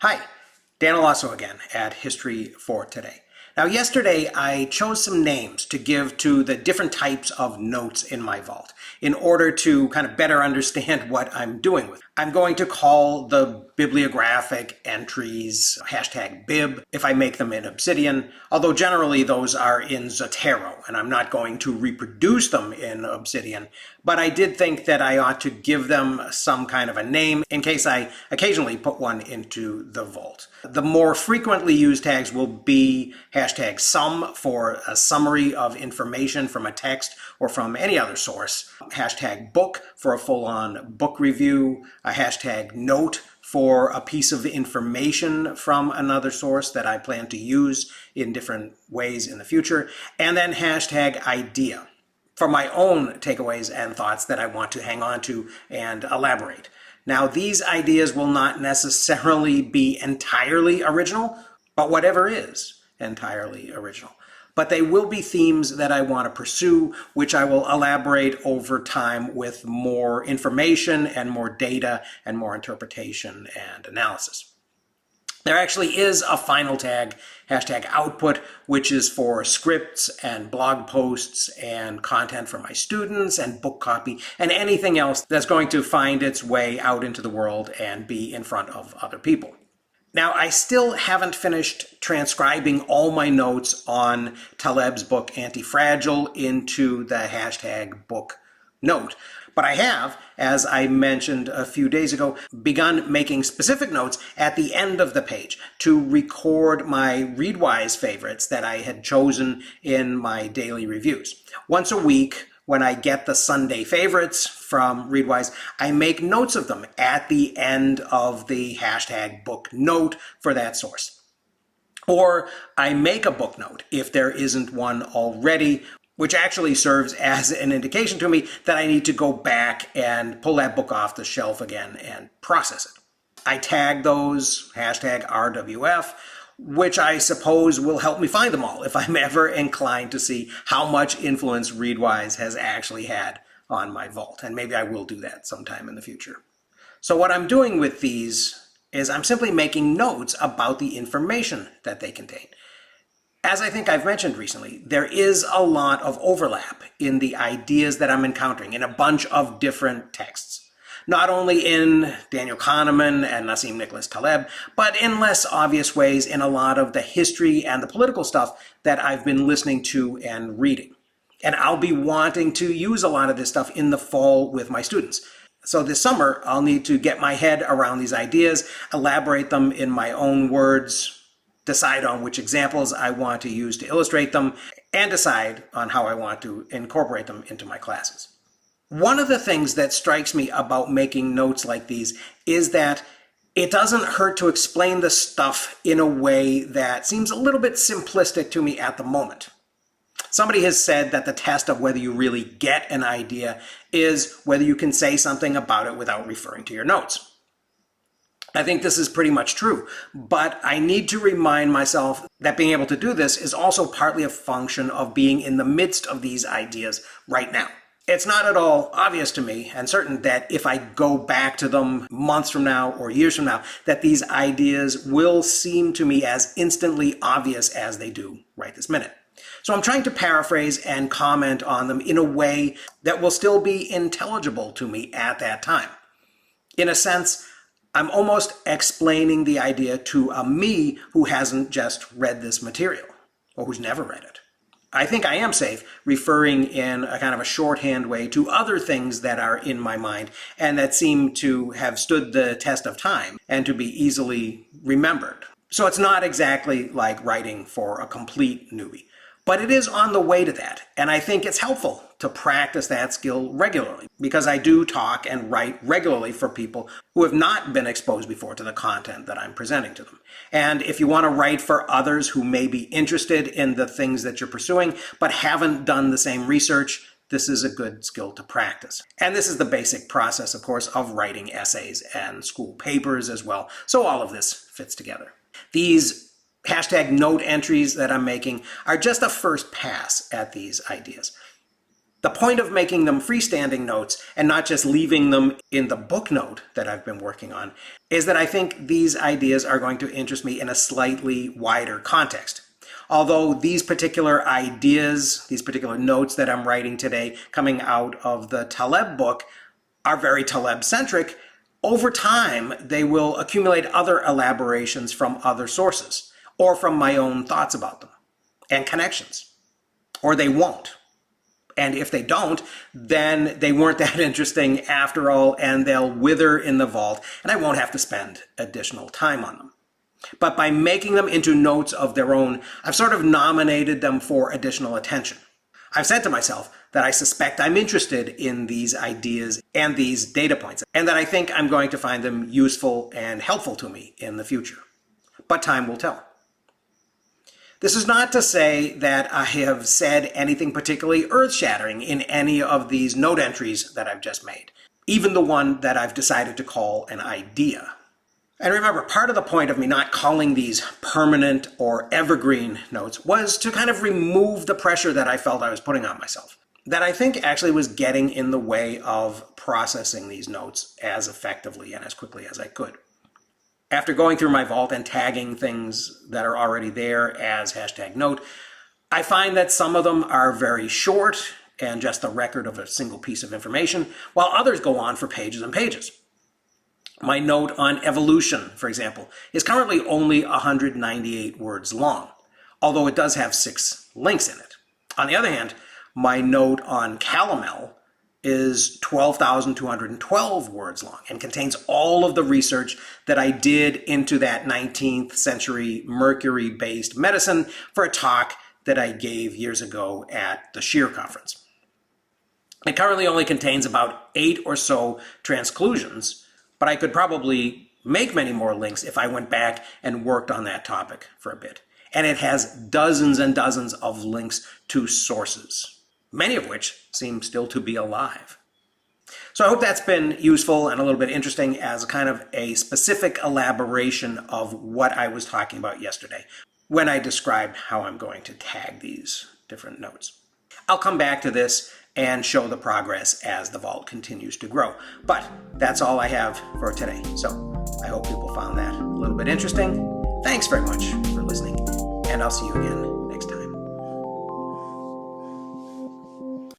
Hi, Dan Alasso again at History for Today. Now yesterday I chose some names to give to the different types of notes in my vault in order to kind of better understand what I'm doing with it. I'm going to call the bibliographic entries #bib if I make them in Obsidian, although generally those are in Zotero and I'm not going to reproduce them in Obsidian, but I did think that I ought to give them some kind of a name in case I occasionally put one into the vault. The more frequently used tags will be #sum for a summary of information from a text or from any other source, #book for a full-on book review, a #note for a piece of information from another source that I plan to use in different ways in the future, and then #idea for my own takeaways and thoughts that I want to hang on to and elaborate. Now, these ideas will not necessarily be entirely original, but whatever is entirely original. But they will be themes that I want to pursue, which I will elaborate over time with more information and more data and more interpretation and analysis. There actually is a final tag, #output, which is for scripts and blog posts and content for my students and book copy and anything else that's going to find its way out into the world and be in front of other people. Now, I still haven't finished transcribing all my notes on Taleb's book Antifragile into the #book note, but I have, as I mentioned a few days ago, begun making specific notes at the end of the page to record my Readwise favorites that I had chosen in my daily reviews. Once a week, when I get the Sunday favorites from Readwise, I make notes of them at the end of the #book note for that source. Or I make a book note if there isn't one already, which actually serves as an indication to me that I need to go back and pull that book off the shelf again and process it. I tag those #RWF, which I suppose will help me find them all if I'm ever inclined to see how much influence Readwise has actually had on my vault. And maybe I will do that sometime in the future. So what I'm doing with these is I'm simply making notes about the information that they contain. As I think I've mentioned recently, there is a lot of overlap in the ideas that I'm encountering in a bunch of different texts. Not only in Daniel Kahneman and Nassim Nicholas Taleb, but in less obvious ways in a lot of the history and the political stuff that I've been listening to and reading. And I'll be wanting to use a lot of this stuff in the fall with my students. So this summer, I'll need to get my head around these ideas, elaborate them in my own words, decide on which examples I want to use to illustrate them, and decide on how I want to incorporate them into my classes. One of the things that strikes me about making notes like these is that it doesn't hurt to explain the stuff in a way that seems a little bit simplistic to me at the moment. Somebody has said that the test of whether you really get an idea is whether you can say something about it without referring to your notes. I think this is pretty much true, but I need to remind myself that being able to do this is also partly a function of being in the midst of these ideas right now. It's not at all obvious to me and certain that if I go back to them months from now or years from now, that these ideas will seem to me as instantly obvious as they do right this minute. So I'm trying to paraphrase and comment on them in a way that will still be intelligible to me at that time. In a sense, I'm almost explaining the idea to a me who hasn't just read this material or who's never read it. I think I am safe referring in a kind of a shorthand way to other things that are in my mind and that seem to have stood the test of time and to be easily remembered. So it's not exactly like writing for a complete newbie, but it is on the way to that. And I think it's helpful to practice that skill regularly because I do talk and write regularly for people who have not been exposed before to the content that I'm presenting to them. And if you want to write for others who may be interested in the things that you're pursuing but haven't done the same research, this is a good skill to practice. And this is the basic process, of course, of writing essays and school papers as well. So all of this fits together. These #note entries that I'm making are just a first pass at these ideas. The point of making them freestanding notes and not just leaving them in the book note that I've been working on is that I think these ideas are going to interest me in a slightly wider context. Although these particular ideas, these particular notes that I'm writing today coming out of the Taleb book are very Taleb-centric, over time they will accumulate other elaborations from other sources or from my own thoughts about them and connections. Or they won't. And if they don't, then they weren't that interesting after all, and they'll wither in the vault, and I won't have to spend additional time on them. But by making them into notes of their own, I've sort of nominated them for additional attention. I've said to myself that I suspect I'm interested in these ideas and these data points, and that I think I'm going to find them useful and helpful to me in the future. But time will tell. This is not to say that I have said anything particularly earth-shattering in any of these note entries that I've just made, even the one that I've decided to call an idea. And remember, part of the point of me not calling these permanent or evergreen notes was to kind of remove the pressure that I felt I was putting on myself, that I think actually was getting in the way of processing these notes as effectively and as quickly as I could. After going through my vault and tagging things that are already there as hashtag note, I find that some of them are very short and just the record of a single piece of information, while others go on for pages and pages. My note on evolution, for example, is currently only 198 words long, although it does have 6 links in it. On the other hand, my note on calomel is 12,212 words long and contains all of the research that I did into that 19th century mercury-based medicine for a talk that I gave years ago at the Shear Conference. It currently only contains about 8 or so transclusions, but I could probably make many more links if I went back and worked on that topic for a bit. And it has dozens and dozens of links to sources, many of which seem still to be alive. So I hope that's been useful and a little bit interesting as kind of a specific elaboration of what I was talking about yesterday when I described how I'm going to tag these different notes. I'll come back to this and show the progress as the vault continues to grow. But that's all I have for today. So I hope people found that a little bit interesting. Thanks very much for listening, and I'll see you again